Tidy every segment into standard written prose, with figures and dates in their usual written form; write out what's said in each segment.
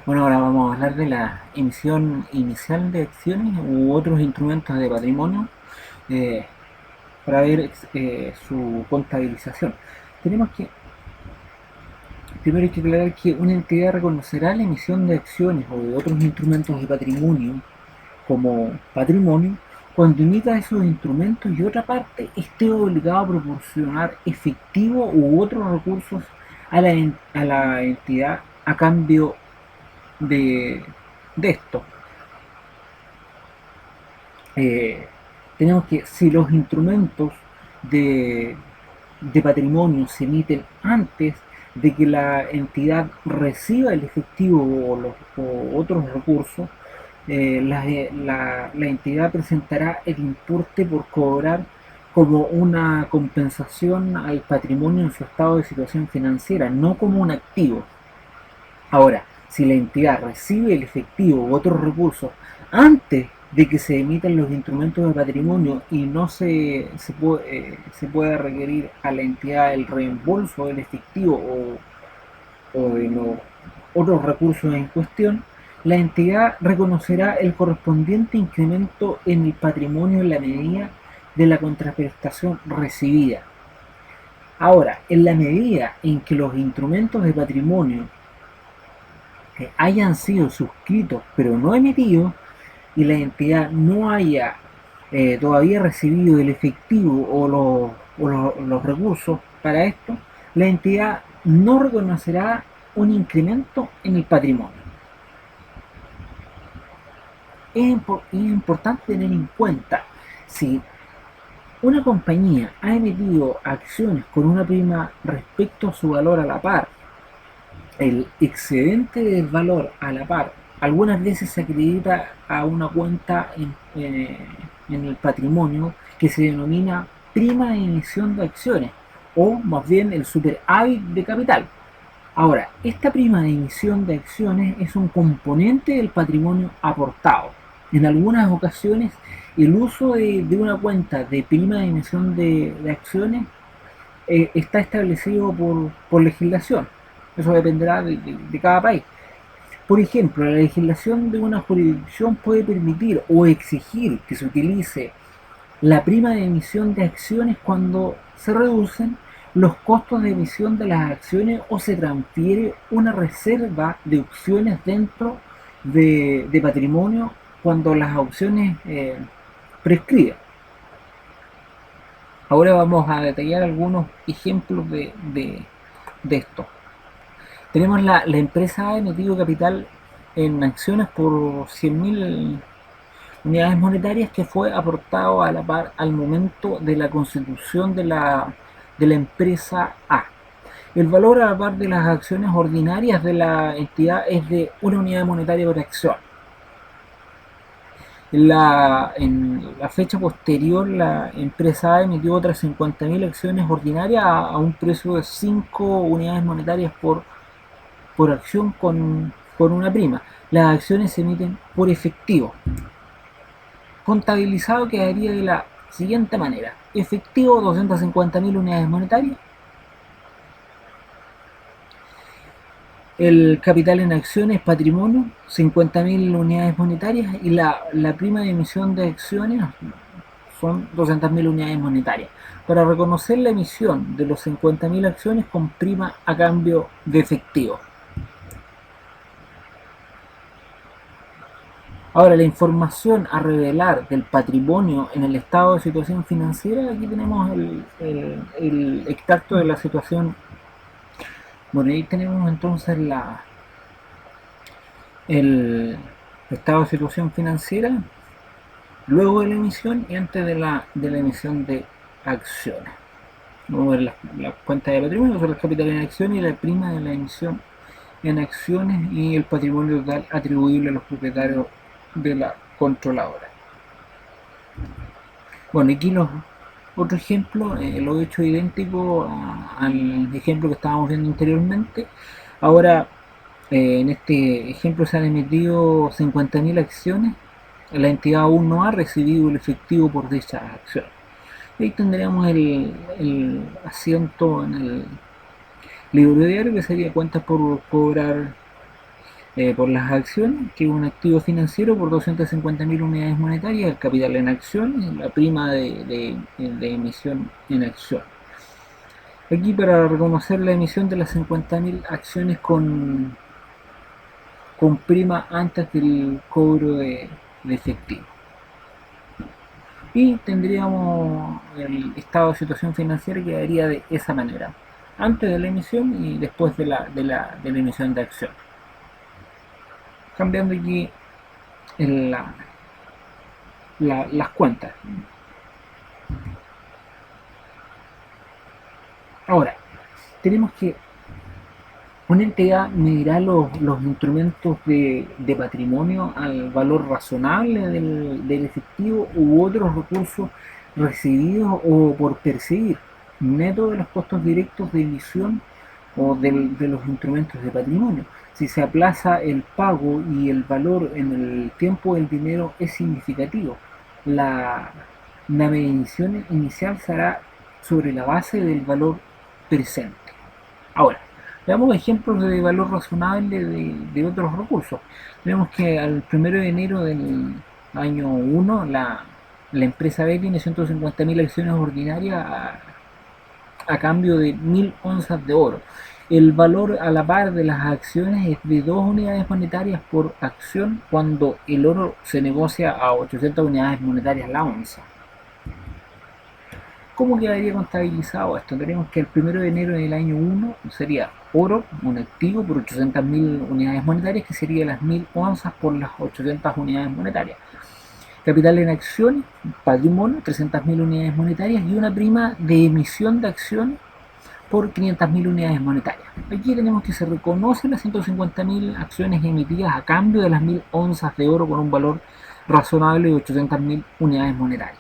Bueno, ahora vamos a hablar de la emisión inicial de acciones u otros instrumentos de patrimonio eh, para ver su contabilización. Tenemos que, primero hay que aclarar que una entidad reconocerá la emisión de acciones o de otros instrumentos de patrimonio como patrimonio cuando emita esos instrumentos y otra parte esté obligado a proporcionar efectivo u otros recursos a la entidad a cambio de, de esto. eh, Tenemos que, si los instrumentos de, de patrimonio se emiten antes de que la entidad reciba el efectivo o otros recursos, la entidad presentará el importe por cobrar como una compensación al patrimonio en su estado de situación financiera, no como un activo. Ahora, si la entidad recibe el efectivo u otros recursos antes de que se emitan los instrumentos de patrimonio y no se pueda requerir a la entidad el reembolso del efectivo o de los otros recursos en cuestión, la entidad reconocerá el correspondiente incremento en el patrimonio en la medida de la contraprestación recibida. Ahora, en la medida en que los instrumentos de patrimonio que hayan sido suscritos pero no emitidos y la entidad no haya todavía recibido el efectivo los recursos para esto, la entidad no reconocerá un incremento en el patrimonio. Es importante tener en cuenta si una compañía ha emitido acciones con una prima respecto a su valor a la par, el excedente del valor a la par algunas veces se acredita a una cuenta en el patrimonio que se denomina prima de emisión de acciones o más bien el superávit de capital. Ahora, esta prima de emisión de acciones es un componente del patrimonio aportado. En algunas ocasiones, el uso de una cuenta de prima de emisión de acciones está establecido por legislación. Eso dependerá de cada país. Por ejemplo, la legislación de una jurisdicción puede permitir o exigir que se utilice la prima de emisión de acciones cuando se reducen los costos de emisión de las acciones o se transfiere una reserva de opciones dentro de patrimonio cuando las opciones prescriben. Ahora vamos a detallar algunos ejemplos de esto. Tenemos la empresa ha emitido capital en acciones por 100.000 unidades monetarias que fue aportado a la par al momento de la constitución de la empresa A. El valor a la par de las acciones ordinarias de la entidad es de una unidad monetaria por acción. En la fecha posterior, la empresa A emitió otras 50.000 acciones ordinarias a un precio de 5 unidades monetarias por acción con una prima. Las acciones se emiten por efectivo. Contabilizado quedaría de la siguiente manera: efectivo 250.000 unidades monetarias, el capital en acciones, patrimonio 50.000 unidades monetarias y la prima de emisión de acciones son 200.000 unidades monetarias. Para reconocer la emisión de los 50.000 acciones con prima a cambio de efectivo. Ahora, la información a revelar del patrimonio en el estado de situación financiera, aquí tenemos el extracto de la situación. Bueno, ahí tenemos entonces el estado de situación financiera luego de la emisión y antes de la emisión de acciones. Vamos a ver la cuenta de patrimonio, que son los capitales en acciones y la prima de la emisión en acciones y el patrimonio total atribuible a los propietarios de la controladora. Bueno, aquí los otro ejemplo, lo he hecho idéntico al ejemplo que estábamos viendo anteriormente. Ahora, en este ejemplo se han emitido 50.000 acciones. La entidad aún no ha recibido el efectivo por dichas acciones. Ahí tendríamos el asiento en el libro diario que sería cuentas por cobrar por las acciones, que es un activo financiero por 250.000 unidades monetarias, el capital en acciones, la prima de emisión en acción. Aquí para reconocer la emisión de las 50.000 acciones con prima antes del cobro de efectivo. Y tendríamos el estado de situación financiera que quedaría de esa manera, antes de la emisión y después de la emisión de acción. Cambiando aquí las cuentas. Ahora, tenemos que una entidad medirá los instrumentos de patrimonio al valor razonable del efectivo u otros recursos recibidos o por percibir, neto de los costos directos de emisión o de los instrumentos de patrimonio. Si se aplaza el pago y el valor en el tiempo del dinero es significativo, la, la medición inicial será sobre la base del valor presente. Ahora, veamos ejemplos de valor razonable de otros recursos. Vemos que al 1 de enero del año 1, la empresa B tiene 150.000 acciones ordinarias a cambio de 1.000 onzas de oro. El valor a la par de las acciones es de 2 unidades monetarias por acción cuando el oro se negocia a 800 unidades monetarias la onza. ¿Cómo quedaría contabilizado esto? Tenemos que el 1 de enero del año 1 sería oro, un activo por 800.000 unidades monetarias, que sería las 1.000 onzas por las 800 unidades monetarias. Capital en acciones, patrimonio, 300.000 unidades monetarias y una prima de emisión de acciones por 500.000 unidades monetarias. Aquí tenemos que se reconocen las 150.000 acciones emitidas a cambio de las 1.000 onzas de oro con un valor razonable de 800.000 unidades monetarias.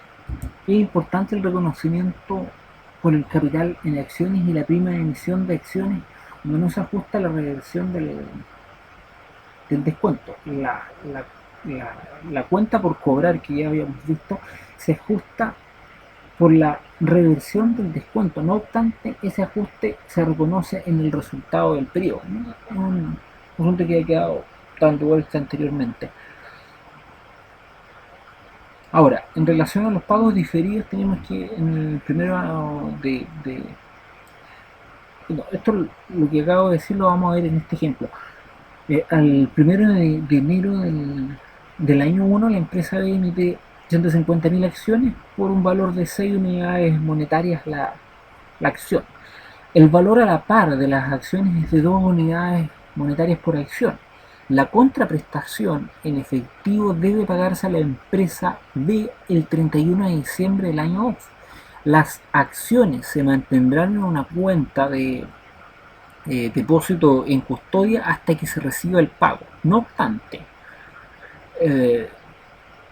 Es importante el reconocimiento por el capital en acciones y la prima de emisión de acciones cuando no se ajusta la reversión del descuento. La cuenta por cobrar que ya habíamos visto se ajusta por la reversión del descuento. No obstante, ese ajuste se reconoce en el resultado del periodo. ¿No? Es un asunto que ha quedado dando vuelta anteriormente. Ahora, en relación a los pagos diferidos, tenemos que en el primero bueno, esto lo que acabo de decir lo vamos a ver en este ejemplo. Al 1 de enero del año 1, la empresa emite 150.000 acciones por un valor de 6 unidades monetarias la acción. El valor a la par de las acciones es de 2 unidades monetarias por acción. La contraprestación en efectivo debe pagarse a la empresa B el 31 de diciembre del año 2. Las acciones se mantendrán en una cuenta de depósito en custodia hasta que se reciba el pago. No obstante,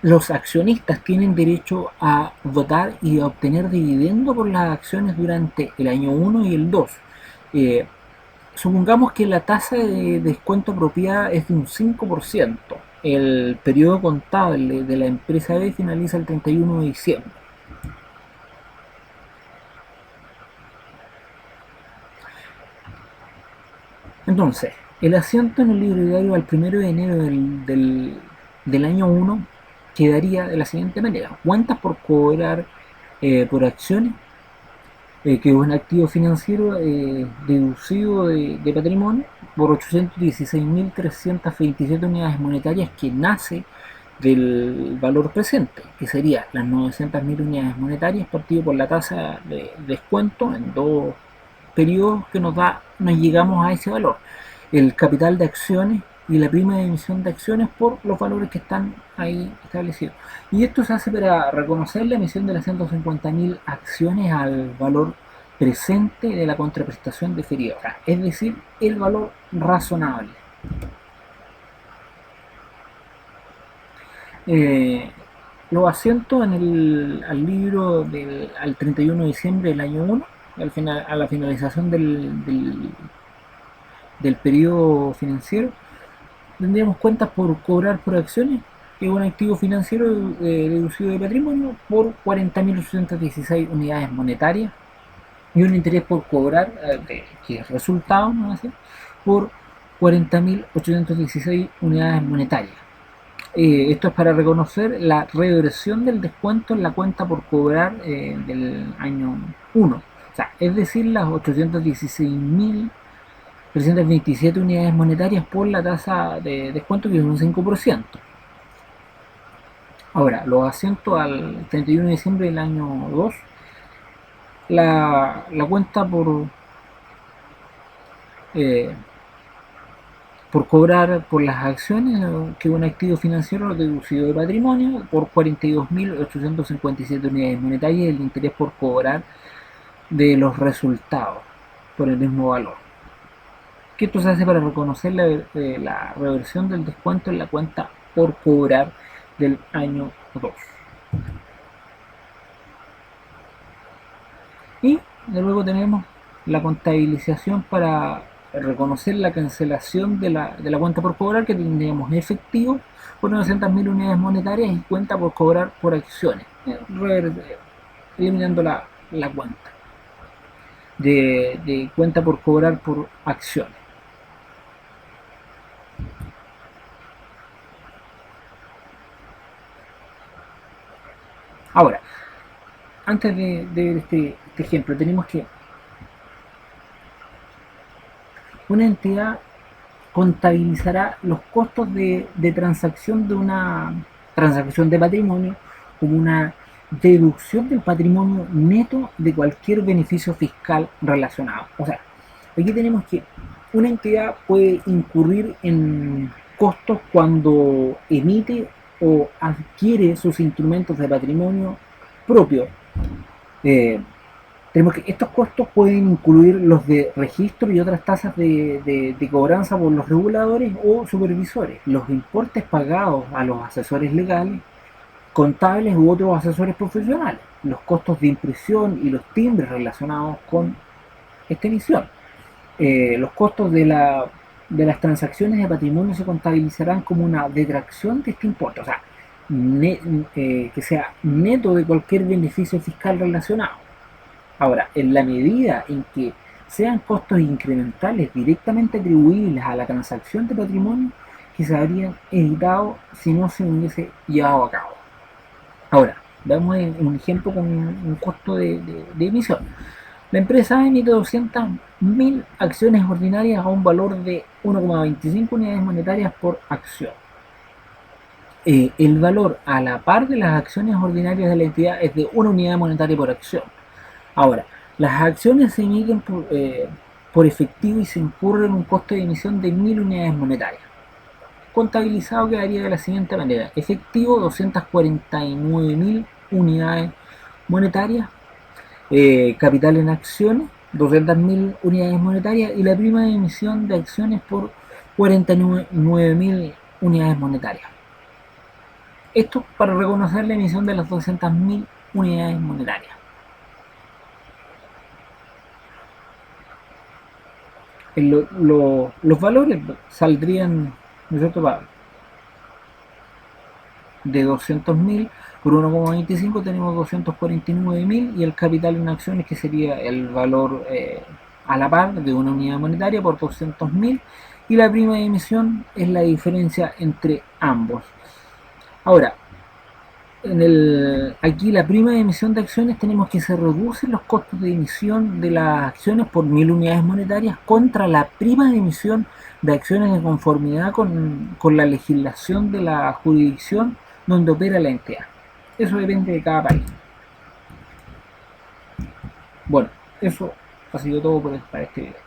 los accionistas tienen derecho a votar y a obtener dividendo por las acciones durante el año 1 y el 2. Supongamos que la tasa de descuento apropiada es de un 5%. El periodo contable de la empresa B finaliza el 31 de diciembre. Entonces, el asiento en el libro diario al 1 de enero del año 1 quedaría de la siguiente manera. Cuentas por cobrar por acciones, que es un activo financiero deducido de patrimonio por 816.327 unidades monetarias que nace del valor presente, que sería las 900.000 unidades monetarias partido por la tasa de descuento en 2 periodos que nos llegamos a ese valor. El capital de acciones y la prima de emisión de acciones por los valores que están ahí establecidos. Y esto se hace para reconocer la emisión de las 150.000 acciones al valor presente de la contraprestación deferida, es decir, el valor razonable. Los asientos al libro al 31 de diciembre del año 1, a la finalización del periodo financiero, tendríamos cuentas por cobrar por acciones, que es un activo financiero deducido de patrimonio por 40.816 unidades monetarias y un interés por cobrar, que es resultado, ¿no? Así, por 40.816 unidades monetarias. Esto es para reconocer la reversión del descuento en la cuenta por cobrar del año 1. O sea, es decir, las 816.327 unidades monetarias por la tasa de descuento, que es un 5%. Ahora, los asientos al 31 de diciembre del año 2, la cuenta eh, por cobrar por las acciones, que es un activo financiero reducido de patrimonio, por 42.857 unidades monetarias, y el interés por cobrar de los resultados por el mismo valor. Que esto se hace para reconocer la reversión del descuento en la cuenta por cobrar del año 2. Y luego tenemos la contabilización para reconocer la cancelación de la cuenta por cobrar, que tendríamos efectivo por 900.000 unidades monetarias y cuenta por cobrar por acciones, eliminando la cuenta de cuenta por cobrar por acciones. Ahora, antes de ver este ejemplo, tenemos que una entidad contabilizará los costos de transacción de una transacción de patrimonio como una deducción del patrimonio neto de cualquier beneficio fiscal relacionado. O sea, aquí tenemos que una entidad puede incurrir en costos cuando emite o adquiere sus instrumentos de patrimonio propio. Eh, Tenemos que estos costos pueden incluir los de registro y otras tasas de cobranza por los reguladores o supervisores, los importes pagados a los asesores legales, contables u otros asesores profesionales, los costos de impresión y los timbres relacionados con esta emisión. Los costos de las transacciones de patrimonio se contabilizarán como una detracción de este importe, o sea, que sea neto de cualquier beneficio fiscal relacionado. Ahora, en la medida en que sean costos incrementales directamente atribuibles a la transacción de patrimonio, que se habrían evitado si no se hubiese llevado a cabo. Ahora, veamos un ejemplo con un costo de emisión. La empresa emite 200.000 acciones ordinarias a un valor de 1,25 unidades monetarias por acción. El valor a la par de las acciones ordinarias de la entidad es de 1 unidad monetaria por acción. Ahora, las acciones se emiten por efectivo y se incurre en un costo de emisión de 1.000 unidades monetarias. Contabilizado quedaría de la siguiente manera: efectivo 249.000 unidades monetarias, capital en acciones 200.000 unidades monetarias y la prima de emisión de acciones por 49.000 unidades monetarias. Esto para reconocer la emisión de las 200.000 unidades monetarias. Los valores saldrían, ¿no es cierto?, de 200.000 por 1,25 tenemos 249.000, y el capital en acciones, que sería el valor a la par de una unidad monetaria por 200.000, y la prima de emisión es la diferencia entre ambos. Ahora, aquí la prima de emisión de acciones, tenemos que se reducen los costos de emisión de las acciones por 1.000 unidades monetarias contra la prima de emisión de acciones de conformidad con la legislación de la jurisdicción donde opera la entidad. Eso depende de cada país. Bueno, eso ha sido todo para este video.